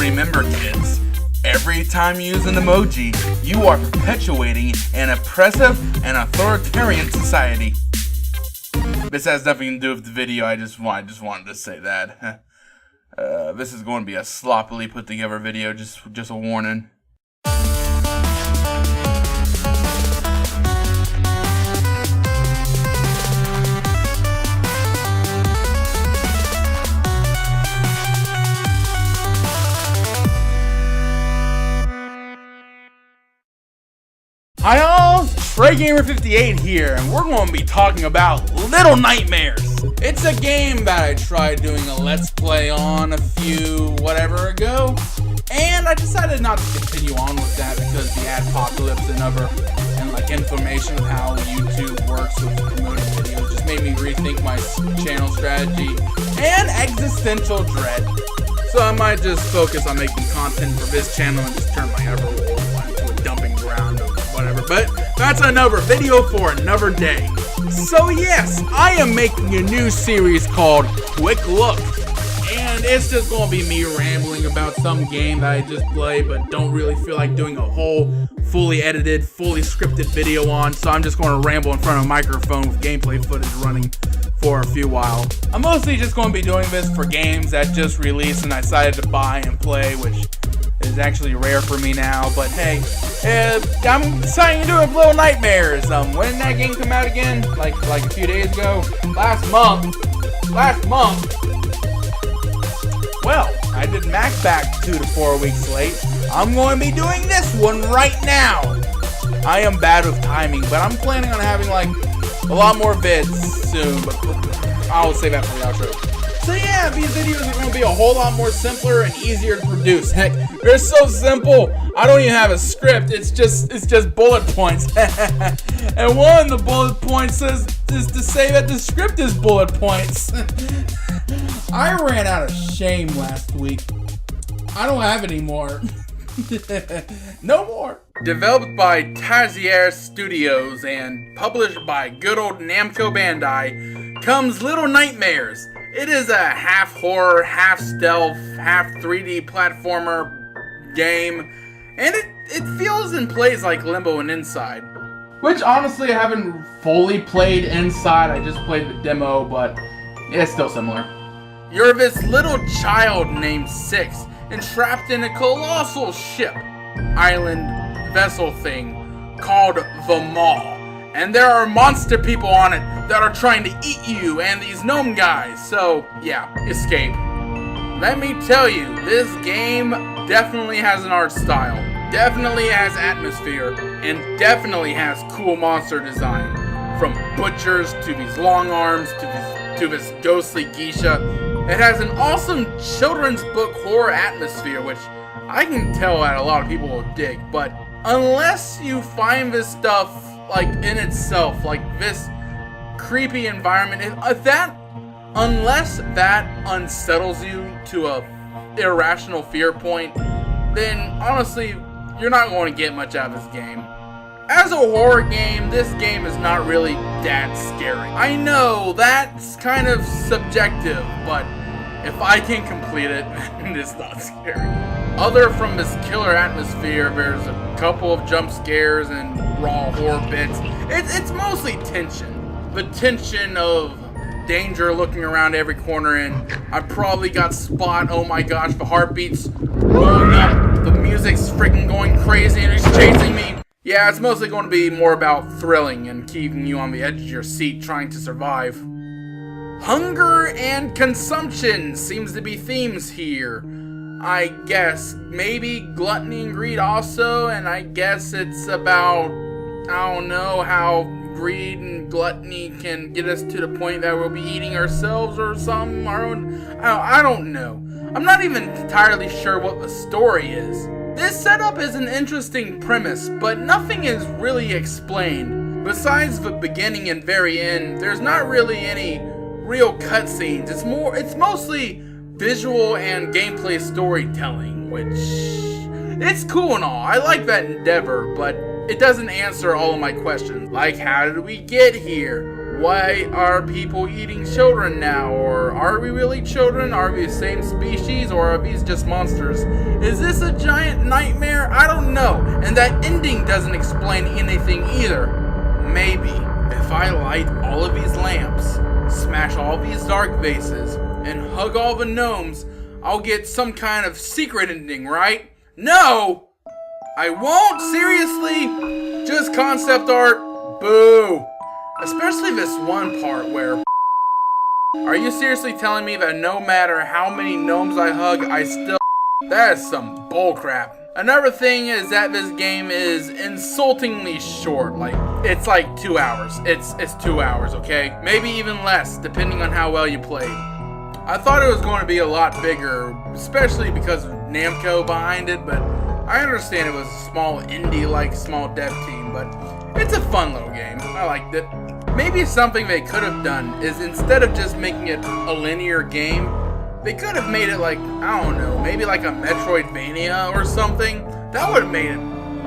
Remember, kids, every time you use an emoji, you are perpetuating an oppressive and authoritarian society. This has nothing to do with the video, I just wanted to say that. This is going to be a sloppily put together video, just a warning. Hi all, TreyGamr58 here, and we're going to be talking about Little Nightmares. It's a game that I tried doing a Let's Play on a few whatever ago, and I decided not to continue on with that because the adpocalypse and like information of how YouTube works with promoting videos just made me rethink my channel strategy and existential dread. So I might just focus on making content for this channel and just turn my Everworld one into a dumping ground or whatever. But that's another video for another day. So yes, I am making a new series called Quick Look. And it's just going to be me rambling about some game that I just played but don't really feel like doing a whole fully edited, fully scripted video on. So I'm just going to ramble in front of a microphone with gameplay footage running for a few while. I'm mostly just going to be doing this for games that just released and I decided to buy and play, which is actually rare for me now, but hey, I'm deciding to do it with Little Nightmares. When did that game come out again? Like a few days ago? Last month. Well, I did Mac back 2 to 4 weeks late. I'm going to be doing this one right now. I am bad with timing, but I'm planning on having like a lot more vids soon, but I'll save that for the outro. So yeah, these videos are going to be a whole lot more simpler and easier to produce. Heck, they're so simple, I don't even have a script, it's just bullet points. And one of the bullet points is to say that the script is bullet points. I ran out of shame last week. I don't have any more. No more. Developed by Tazier Studios and published by good old Namco Bandai comes Little Nightmares. It is a half horror, half stealth, half 3D platformer game, and it feels and plays like Limbo and Inside. Which honestly I haven't fully played Inside, I just played the demo, but it's still similar. You're this little child named Six, entrapped in a colossal ship, island, vessel thing called the Maw. And there are monster people on it that are trying to eat you and these gnome guys, so yeah, escape. Let me tell you, this game definitely has an art style, definitely has atmosphere, and definitely has cool monster design. From butchers to these long arms to this ghostly geisha. It has an awesome children's book horror atmosphere, which I can tell that a lot of people will dig, but unless you find this stuff like in itself, like this creepy environment, unless that unsettles you to a irrational fear point, then honestly, you're not going to get much out of this game. As a horror game, this game is not really that scary. I know that's kind of subjective, but if I can complete it, it's not scary. Other from this killer atmosphere, there's a couple of jump scares and raw horror bits. It's mostly tension. The tension of danger looking around every corner, and I probably got spot. Oh my gosh, the heartbeats going up, the music's freaking going crazy and it's chasing me. Yeah, it's mostly going to be more about thrilling and keeping you on the edge of your seat trying to survive. Hunger and consumption seems to be themes here. I guess maybe gluttony and greed also, and I guess it's about, I don't know, how greed and gluttony can get us to the point that we'll be eating ourselves or something. I don't know. I'm not even entirely sure what the story is. This setup is an interesting premise, but nothing is really explained. Besides the beginning and very end, there's not really any real cutscenes. It's mostly visual and gameplay storytelling, which it's cool and all. I like that endeavor, but it doesn't answer all of my questions. Like, how did we get here? why are people eating children now? Or are we really children? Are we the same species? Or are these just monsters? Is this a giant nightmare? I don't know. And that ending doesn't explain anything either. Maybe if I light all of these lamps, smash all these dark vases, and hug all the gnomes, I'll get some kind of secret ending, right? No! I won't, seriously? Just concept art? Boo! Especially this one part where... Are you seriously telling me that no matter how many gnomes I hug, I still... That is some bullcrap. Another thing is that this game is insultingly short. Like, it's like 2 hours. It's 2 hours, okay? Maybe even less, depending on how well you played. I thought it was going to be a lot bigger, especially because of Namco behind it, but I understand it was a small indie-like small dev team, but it's a fun little game. I liked it. Maybe something they could have done is instead of just making it a linear game, they could have made it like, I don't know, maybe like a Metroidvania or something. That would have made it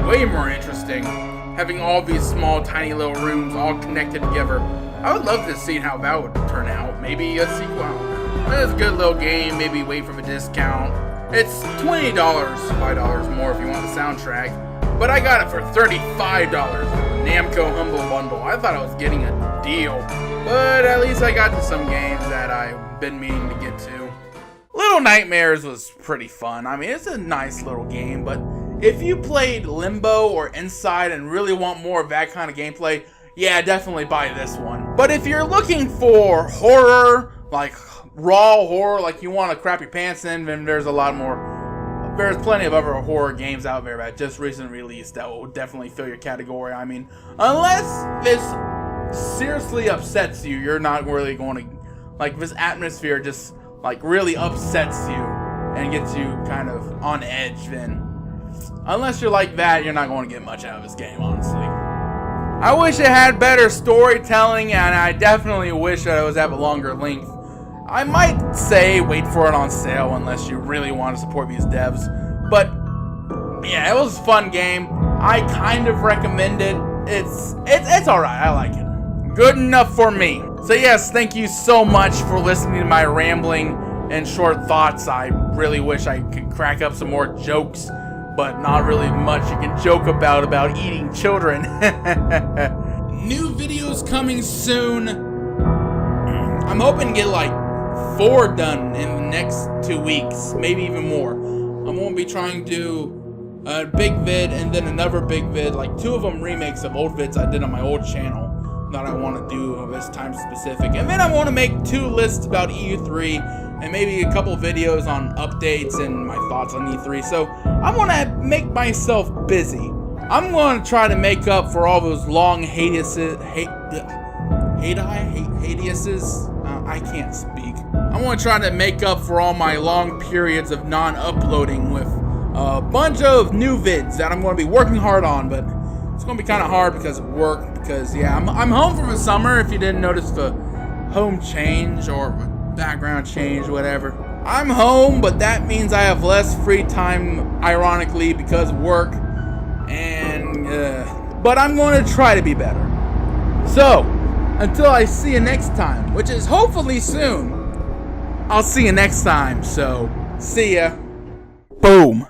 way more interesting. Having all these small, tiny little rooms all connected together. I would love to see how that would turn out. Maybe a sequel. It's a good little game. Maybe wait for a discount. It's $20, $5 more if you want the soundtrack. But I got it for $35. Namco Humble Bundle. I thought I was getting a deal. But at least I got to some games that I've been meaning to get to. Little Nightmares was pretty fun. I mean, it's a nice little game, but if you played Limbo or Inside and really want more of that kind of gameplay, yeah, definitely buy this one. But if you're looking for horror, like raw horror, like you want to crap your pants in, then there's a lot more. There's plenty of other horror games out there that just recently released that will definitely fill your category. I mean, unless this seriously upsets you, you're not really going to, like, this atmosphere just like really upsets you and gets you kind of on edge, then unless you're like that, you're not going to get much out of this game, honestly. I wish it had better storytelling, and I definitely wish that it was at a longer length. I might say wait for it on sale unless you really want to support these devs, but yeah, it was a fun game. I kind of recommend it. It's alright, I like it. Good enough for me. So yes, thank you so much for listening to my rambling and short thoughts. I really wish I could crack up some more jokes, but not really much you can joke about eating children. New videos coming soon. I'm hoping to get like 4 done in the next 2 weeks, maybe even more. I'm going to be trying to do a big vid and then another big vid, like 2 of them remakes of old vids I did on my old channel that I want to do this time specific. And then I want to make 2 lists about EU3 and maybe a couple videos on updates and my thoughts on E3. So I want to make myself busy. I'm going to try to make up for all those long hiatuses. I can't speak. I want to try to make up for all my long periods of non-uploading with a bunch of new vids that I'm going to be working hard on, but it's going to be kind of hard because of work, because yeah, I'm home for the summer, if you didn't notice the home change or background change, whatever. I'm home, but that means I have less free time, ironically, because of work, and but I'm going to try to be better. So, until I see you next time, which is hopefully soon, I'll see you next time, so see ya. Boom.